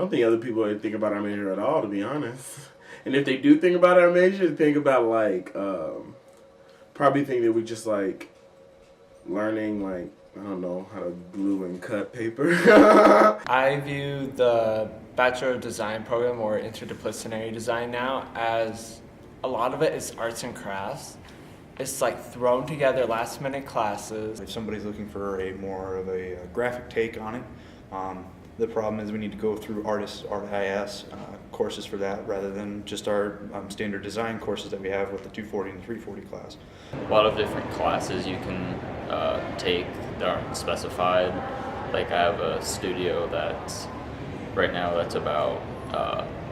don't think other people think about our major at all, to be honest. And if they do think about our major, think about like probably think that we just like learning like I don't know how to glue and cut paper. I view the Bachelor of Design program or interdisciplinary design now as a lot of it is arts and crafts. It's like thrown together last minute classes. If somebody's looking for a more of a graphic take on it, the problem is we need to go through ARTIS courses for that rather than just our standard design courses that we have with the 240 and 340 class. A lot of different classes you can take that aren't specified. Like I have a studio that's right now that's about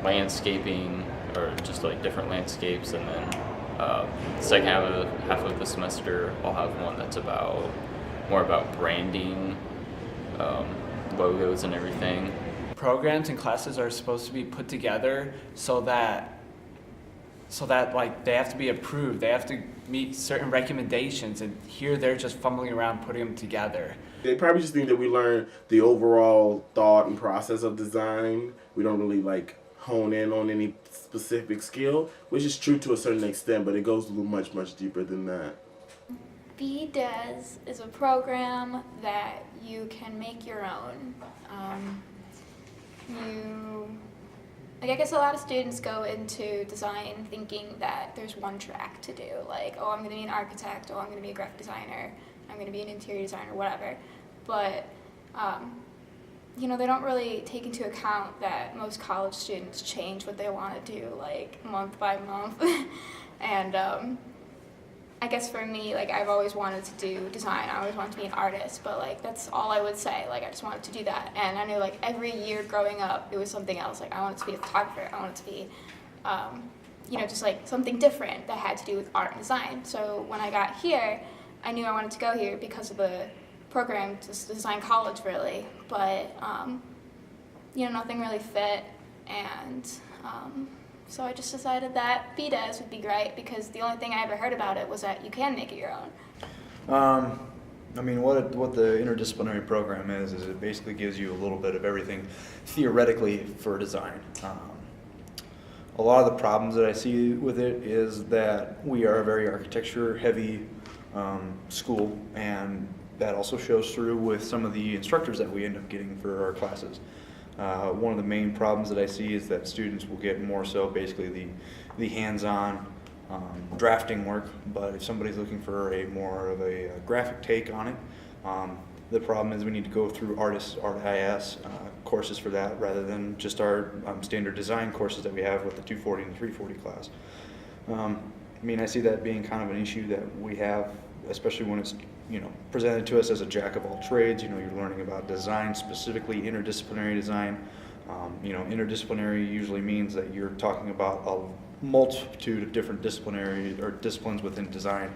landscaping or just like different landscapes, and then the second half of the semester I'll have one that's more about branding, logos and everything. Programs and classes are supposed to be put together so that like they have to be approved. They have to meet certain recommendations, and here they're just fumbling around putting them together. They probably just think that we learn the overall thought and process of design. We don't really like hone in on any specific skill, which is true to a certain extent, but it goes much, much deeper than that. BDES is a program that you can make your own. I guess a lot of students go into design thinking that there's one track to do, like, oh, I'm going to be an architect, oh, I'm going to be a graphic designer, I'm going to be an interior designer, whatever. But, they don't really take into account that most college students change what they want to do, like, month by month. And I guess for me, like, I've always wanted to do design. I always wanted to be an artist, but, like, that's all I would say. Like, I just wanted to do that. And I knew, like, every year growing up, it was something else. Like, I wanted to be a photographer. I wanted to be, just, like, something different that had to do with art and design. So when I got here, I knew I wanted to go here because of the program, just design college, really. But, nothing really fit. And so I just decided that BDES would be great because the only thing I ever heard about it was that you can make it your own. What the interdisciplinary program is it basically gives you a little bit of everything theoretically for design. A lot of the problems that I see with it is that we are a very architecture-heavy school, and that also shows through with some of the instructors that we end up getting for our classes. One of the main problems that I see is that students will get more so basically the hands-on drafting work, but if somebody's looking for a more of a graphic take on it, the problem is we need to go through ARTIS courses for that rather than just our standard design courses that we have with the 240 and 340 class. I see that being kind of an issue that we have, especially when it's presented to us as a jack of all trades. You're learning about design, specifically interdisciplinary design. Interdisciplinary usually means that you're talking about a multitude of different disciplines within design,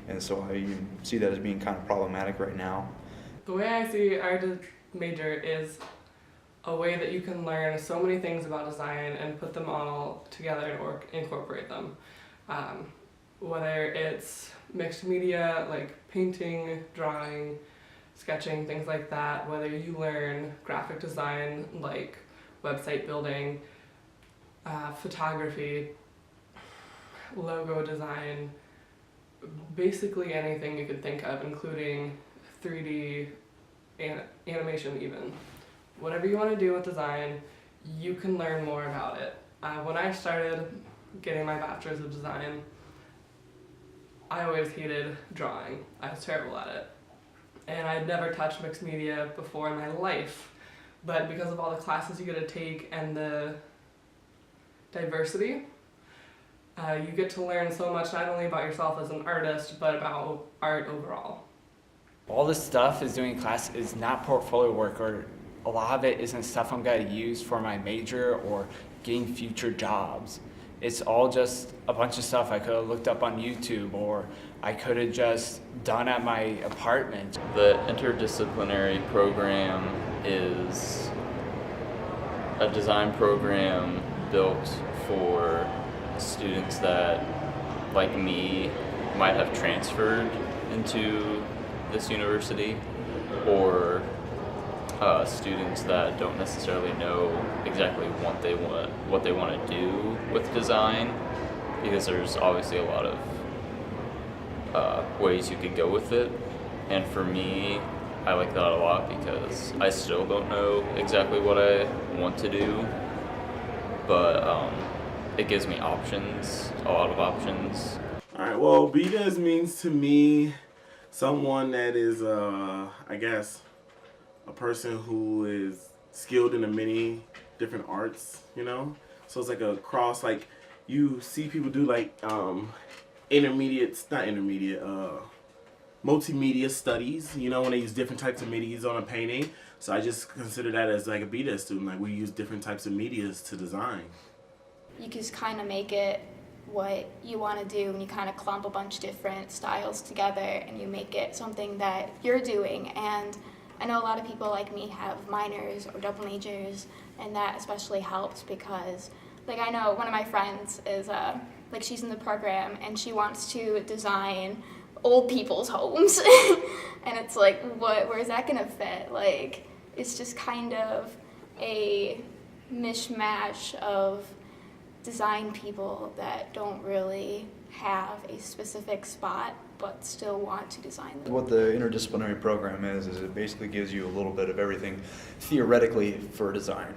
and so I see that as being kind of problematic right now. The way I see our major is a way that you can learn so many things about design and put them all together or incorporate them. Whether it's mixed media like painting, drawing, sketching, things like that, whether you learn graphic design like website building, photography, logo design, basically anything you could think of, including 3D animation even. Whatever you want to do with design, you can learn more about it. When I started getting my bachelor's of design, I always hated drawing. I was terrible at it. And I'd never touched mixed media before in my life. But because of all the classes you get to take and the diversity, you get to learn so much not only about yourself as an artist, but about art overall. All this stuff is doing in class is not portfolio work, or a lot of it isn't stuff I'm going to use for my major or getting future jobs. It's all just a bunch of stuff I could have looked up on YouTube or I could have just done at my apartment. The interdisciplinary program is a design program built for students that, like me, might have transferred into this university, or students that don't necessarily know exactly what they want to do with design, because there's obviously a lot of ways you could go with it. And for me, I like that a lot because I still don't know exactly what I want to do, but it gives me options, a lot of options. All right. Well, BDES means to me someone that is, I guess, a person who is skilled in the many different arts. You know, so it's like a cross. Like you see people do like multimedia studies, you know, when they use different types of medias on a painting. So I just consider that as like a BDES student. Like we use different types of medias to design. You just kind of make it what you want to do, and you kind of clump a bunch of different styles together and you make it something that you're doing. And I know a lot of people like me have minors or double majors, and that especially helps because, like, I know one of my friends is like, she's in the program and she wants to design old people's homes and it's like, where's that gonna fit? Like, it's just kind of a mishmash of design people that don't really have a specific spot but still want to design them. What the interdisciplinary program is it basically gives you a little bit of everything theoretically for design.